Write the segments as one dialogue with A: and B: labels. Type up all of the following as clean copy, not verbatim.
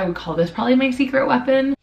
A: I would call this probably my secret weapon.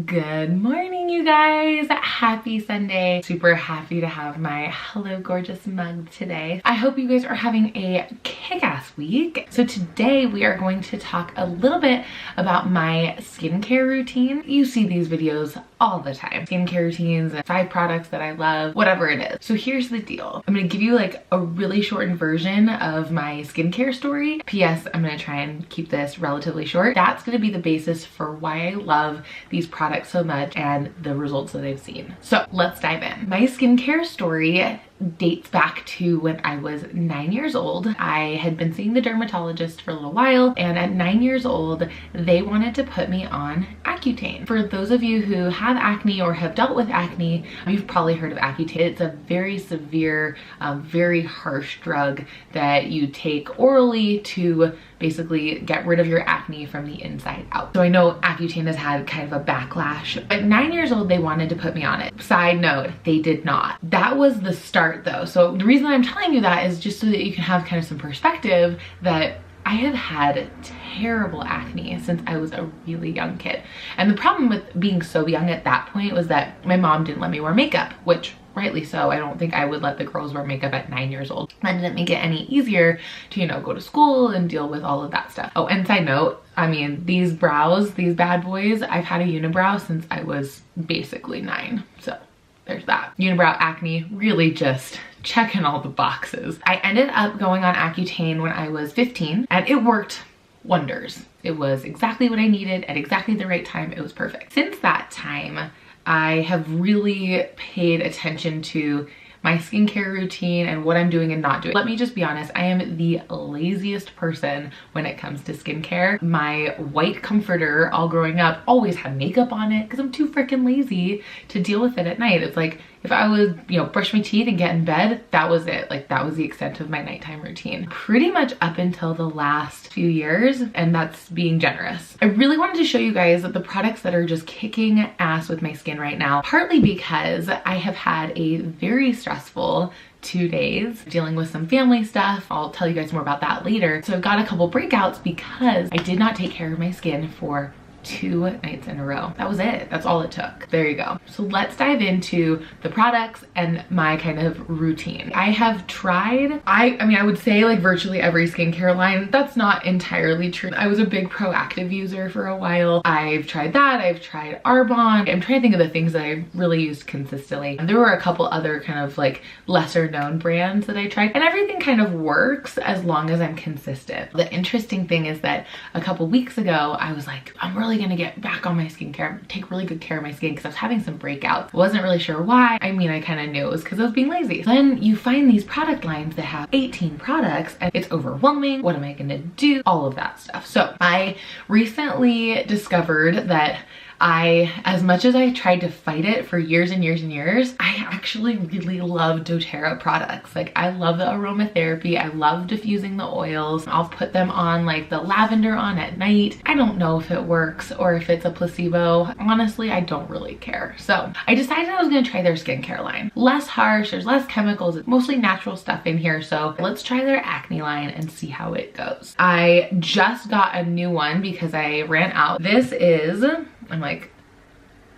A: Good morning, you guys. Happy Sunday. Super happy to have my Hello Gorgeous mug today. I hope you guys are having a kick-ass week. So today we are going to talk a little bit about my skincare routine. You see these videos all the time. Skincare routines, 5 products that I love, whatever it is. So here's the deal. I'm gonna give you like a really shortened version of my skincare story. P.S. I'm gonna try and keep this relatively short. That's gonna be the basis for why I love these products so much and the results that I've seen. So let's dive in. My skincare story dates back to when I was 9 years old. I had been seeing the dermatologist for a little while, and at 9 years old, they wanted to put me on Accutane. For those of you who have acne or have dealt with acne, you've probably heard of Accutane. It's a very severe, very harsh drug that you take orally to basically get rid of your acne from the inside out. So I know Accutane has had kind of a backlash. At 9 years old, they wanted to put me on it. Side note, they did not. That was the start though. So the reason I'm telling you that is just so that you can have kind of some perspective that I have had terrible acne since I was a really young kid. And the problem with being so young at that point was that my mom didn't let me wear makeup, which rightly so. I don't think I would let the girls wear makeup at 9 years old. That didn't make it any easier to, you know, go to school and deal with all of that stuff. Oh, and side note, I mean, these brows, these bad boys, I've had a unibrow since I was basically 9. So there's that. Unibrow acne, really just checking all the boxes. I ended up going on Accutane when I was 15 and it worked wonders. It was exactly what I needed at exactly the right time. It was perfect. Since that time, I have really paid attention to my skincare routine and what I'm doing and not doing. Let me just be honest, I am the laziest person when it comes to skincare. My white comforter all growing up always had makeup on it because I'm too freaking lazy to deal with it at night. It's like if I would, you know, brush my teeth and get in bed, that was it. Like that was the extent of my nighttime routine. Pretty much up until the last few years, and that's being generous. I really wanted to show you guys the products that are just kicking ass with my skin right now, partly because I have had a very stressful 2 days dealing with some family stuff. I'll tell you guys more about that later. So I've got a couple breakouts because I did not take care of my skin for 2 nights in a row. That was it. That's all it took. There you go. So let's dive into the products and my kind of routine. I have tried, I mean, I would say like virtually every skincare line. That's not entirely true. I was a big Proactive user for a while. I've tried that. I've tried Arbonne. I'm trying to think of the things that I really used consistently. And there were a couple other kind of like lesser known brands that I tried, and everything kind of works as long as I'm consistent. The interesting thing is that a couple weeks ago, I was like, I'm really gonna get back on my skincare, take really good care of my skin because I was having some breakouts. Wasn't really sure why. I mean, I kind of knew it was because I was being lazy. Then you find these product lines that have 18 products and it's overwhelming. What am I gonna do? All of that stuff. So I recently discovered that as much as I tried to fight it for years and years and years, I actually really love doTERRA products. Like I love the aromatherapy. I love diffusing the oils. I'll put them on like the lavender on at night. I don't know if it works or if it's a placebo. Honestly, I don't really care. So I decided I was gonna try their skincare line. Less harsh, there's less chemicals, it's mostly natural stuff in here. So let's try their acne line and see how it goes. I just got a new one because I ran out. This is, I'm like,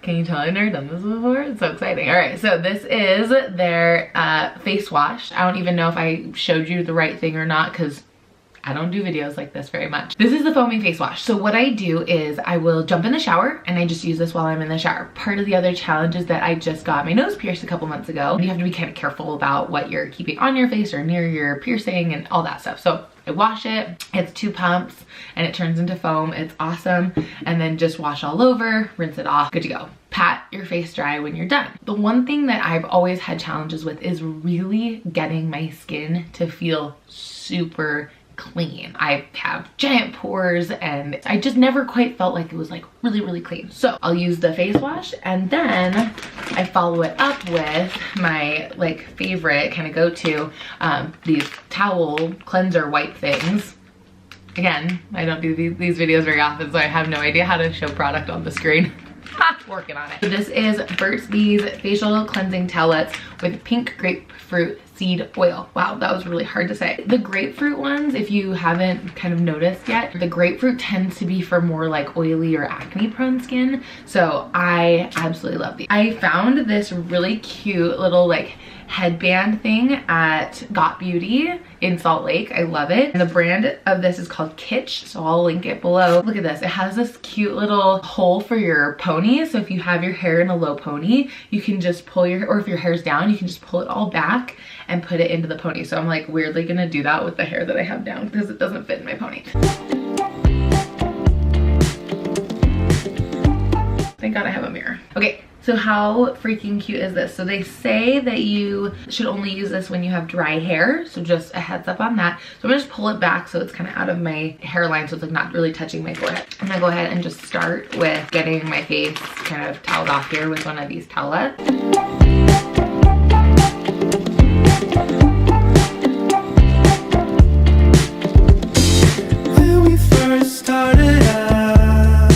A: can you tell I've never done this before? It's so exciting. All right, so this is their face wash. I don't even know if I showed you the right thing or not because I don't do videos like this very much. This is the foaming face wash. So what I do is I will jump in the shower and I just use this while I'm in the shower. Part of the other challenge is that I just got my nose pierced a couple months ago. You have to be kind of careful about what you're keeping on your face or near your piercing and all that stuff. So I wash it, it's 2 pumps and it turns into foam. It's awesome. And then just wash all over, rinse it off, good to go. Pat your face dry when you're done. The one thing that I've always had challenges with is really getting my skin to feel super clean. I have giant pores and I just never quite felt like it was like really, really clean. So I'll use the face wash and then I follow it up with my like favorite kind of go-to, these towel cleanser wipe things. Again, I don't do these videos very often, so I have no idea how to show product on the screen. Working on it. So this is Burt's Bees Facial Cleansing Towelettes with pink grapefruit seed oil. Wow, that was really hard to say. The grapefruit ones, if you haven't kind of noticed yet, the grapefruit tends to be for more like oily or acne prone skin. So I absolutely love these. I found this really cute little like headband thing at Got Beauty in Salt Lake. I love it. And the brand of this is called Kitsch, so I'll link it below. Look at this. It has this cute little hole for your pony. So if you have your hair in a low pony, you can just pull your, or if your hair's down, you can just pull it all back and put it into the pony. So I'm like weirdly gonna do that with the hair that I have down because it doesn't fit in my pony. Thank God I have a mirror. Okay. So how freaking cute is this? So they say that you should only use this when you have dry hair. So just a heads up on that. So I'm gonna just pull it back so it's kind of out of my hairline, so it's like not really touching my forehead. I'm gonna go ahead and just start with getting my face kind of toweled off here with one of these towelettes.
B: When we first started out,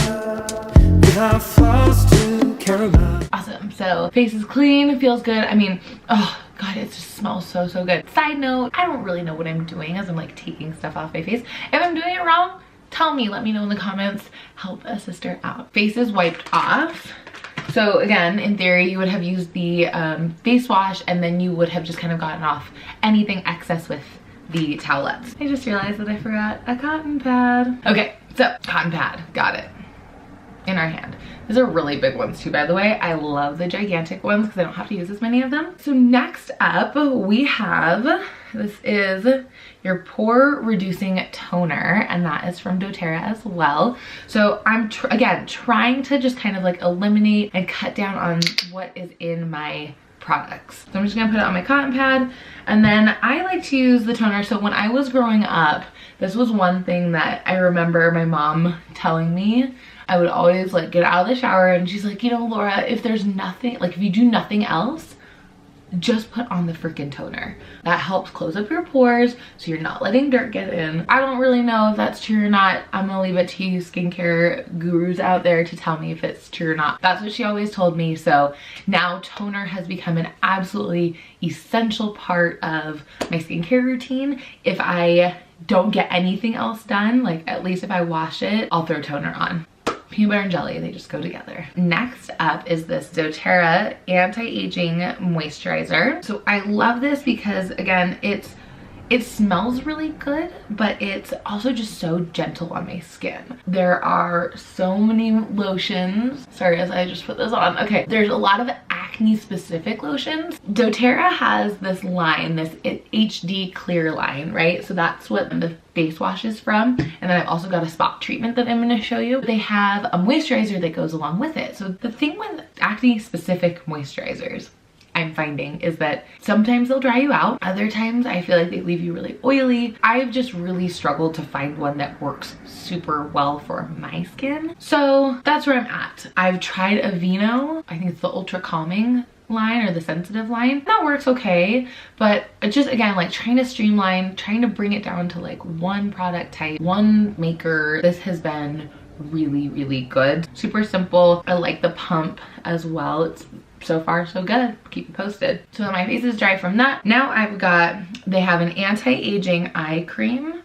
B: with our flaws to care about.
A: Awesome. So face is clean, feels good. I mean, oh God, it just smells so, so good. Side note, I don't really know what I'm doing as I'm like taking stuff off my face. If I'm doing it wrong, tell me, let me know in the comments. Help a sister out. Face is wiped off. So again, in theory, you would have used the face wash and then you would have just kind of gotten off anything excess with the towelettes. I just realized that I forgot a cotton pad. Okay, so cotton pad, got it. In our hand. These are really big ones too, by the way. I love the gigantic ones because I don't have to use as many of them. So next up we have, this is your pore reducing toner, and that is from doTerra as well. So I'm again trying to just kind of like eliminate and cut down on what is in my products. So I'm just gonna put it on my cotton pad, and then I like to use the toner. So when I was growing up, this was one thing that I remember my mom telling me. I would always like get out of the shower and she's like, you know, Laura, if there's nothing, like if you do nothing else, just put on the freaking toner. That helps close up your pores so you're not letting dirt get in. I don't really know if that's true or not. I'm gonna leave it to you skincare gurus out there to tell me if it's true or not. That's what she always told me. So now toner has become an absolutely essential part of my skincare routine. If I don't get anything else done, like at least if I wash it, I'll throw toner on. Peanut butter and jelly, they just go together. Next up is this doTerra anti-aging moisturizer. So I love this because again, it smells really good, but it's also just so gentle on my skin. There are so many lotions. Sorry, as I just put this on. Okay, there's a lot of acne specific lotions. doTerra has this line, this HD clear line, right? So that's what the face wash is from. And then I've also got a spot treatment that I'm gonna show you. They have a moisturizer that goes along with it. So the thing with acne specific moisturizers, I'm finding, is that sometimes they'll dry you out. Other times I feel like they leave you really oily. I've just really struggled to find one that works super well for my skin. So that's where I'm at. I've tried Aveeno. I think it's the Ultra Calming line or the sensitive line. That works okay, but it's just again like trying to streamline, trying to bring it down to like one product type, one maker. This has been really, really good. Super simple. I like the pump as well. It's so far so good. Keep you posted. So my face is dry from that. Now they have an anti-aging eye cream.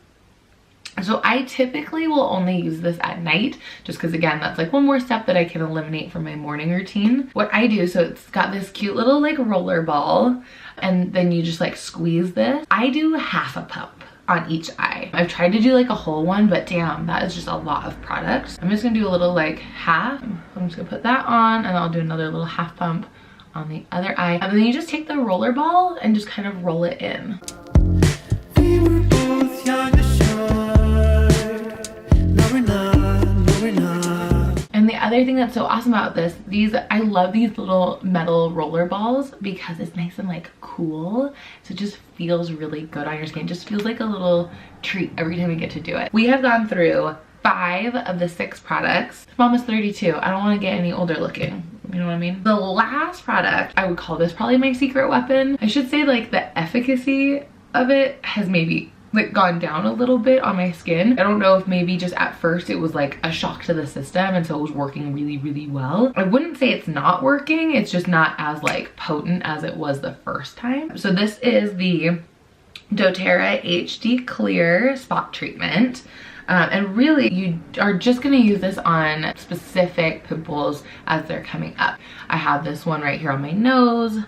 A: So I typically will only use this at night just because again, that's like one more step that I can eliminate from my morning routine. What I do, so it's got this cute little like roller ball and then you just like squeeze this. I do half a pump on each eye. I've tried to do like a whole one, but damn, that is just a lot of product. I'm just gonna do a little like half. I'm just gonna put that on and I'll do another little half pump on the other eye. And then you just take the roller ball and just kind of roll it in.
B: We were both young and sure. No, we're not. No, we're not.
A: And the other thing that's so awesome about this, I love these little metal roller balls because it's nice and like cool. So it just feels really good on your skin. It just feels like a little treat every time we get to do it. We have gone through 5 of the 6 products. I'm almost 32. I don't want to get any older looking. You know what I mean? The last product, I would call this probably my secret weapon. I should say like the efficacy of it has maybe like gone down a little bit on my skin. I don't know if maybe just at first it was like a shock to the system and so it was working really, really well. I wouldn't say it's not working, it's just not as like potent as it was the first time. So this is the DoTerra HD Clear Spot Treatment. And really you are just gonna use this on specific pimples as they're coming up. I have this one right here on my nose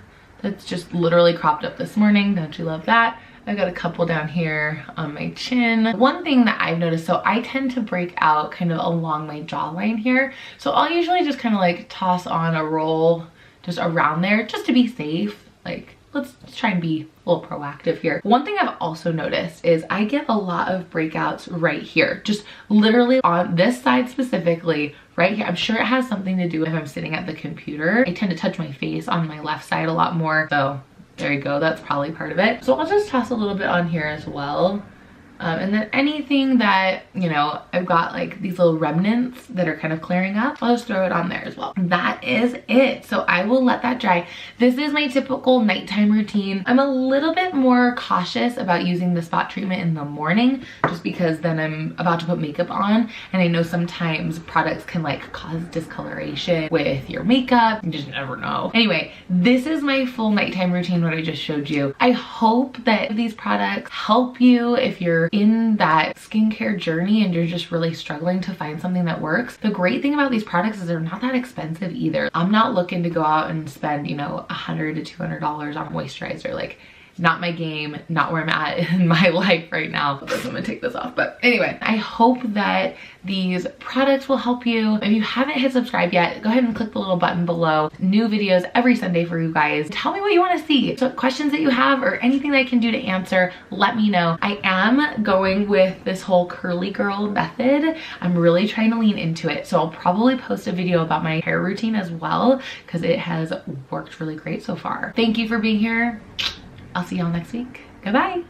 A: that's just literally cropped up this morning. Don't you love that? I got a couple down here on my chin. One thing that I've noticed, so I tend to break out kind of along my jawline here. So I'll usually just kind of like toss on a roll just around there just to be safe. Like, let's try and be a little proactive here. One thing I've also noticed is I get a lot of breakouts right here, just literally on this side specifically, right here. I'm sure it has something to do with if I'm sitting at the computer. I tend to touch my face on my left side a lot more, so there you go, that's probably part of it. So I'll just toss a little bit on here as well. And then anything that, you know, I've got like these little remnants that are kind of clearing up, I'll just throw it on there as well. That is it. So I will let that dry. This is my typical nighttime routine. I'm a little bit more cautious about using the spot treatment in the morning just because then I'm about to put makeup on, and I know sometimes products can like cause discoloration with your makeup. You just never know. Anyway, this is my full nighttime routine, what I just showed you. I hope that these products help you if you're in that skincare journey and you're just really struggling to find something that works. The great thing about these products is they're not that expensive either. I'm not looking to go out and spend, you know, $100 to $200 on moisturizer. Like, not my game, not where I'm at in my life right now. I'm gonna take this off. But anyway, I hope that these products will help you. If you haven't hit subscribe yet, go ahead and click the little button below. New videos every Sunday for you guys. Tell me what you want to see. So questions that you have or anything that I can do to answer, let me know. I am going with this whole curly girl method. I'm really trying to lean into it. So I'll probably post a video about my hair routine as well because it has worked really great so far. Thank you for being here. I'll see y'all next week. Goodbye.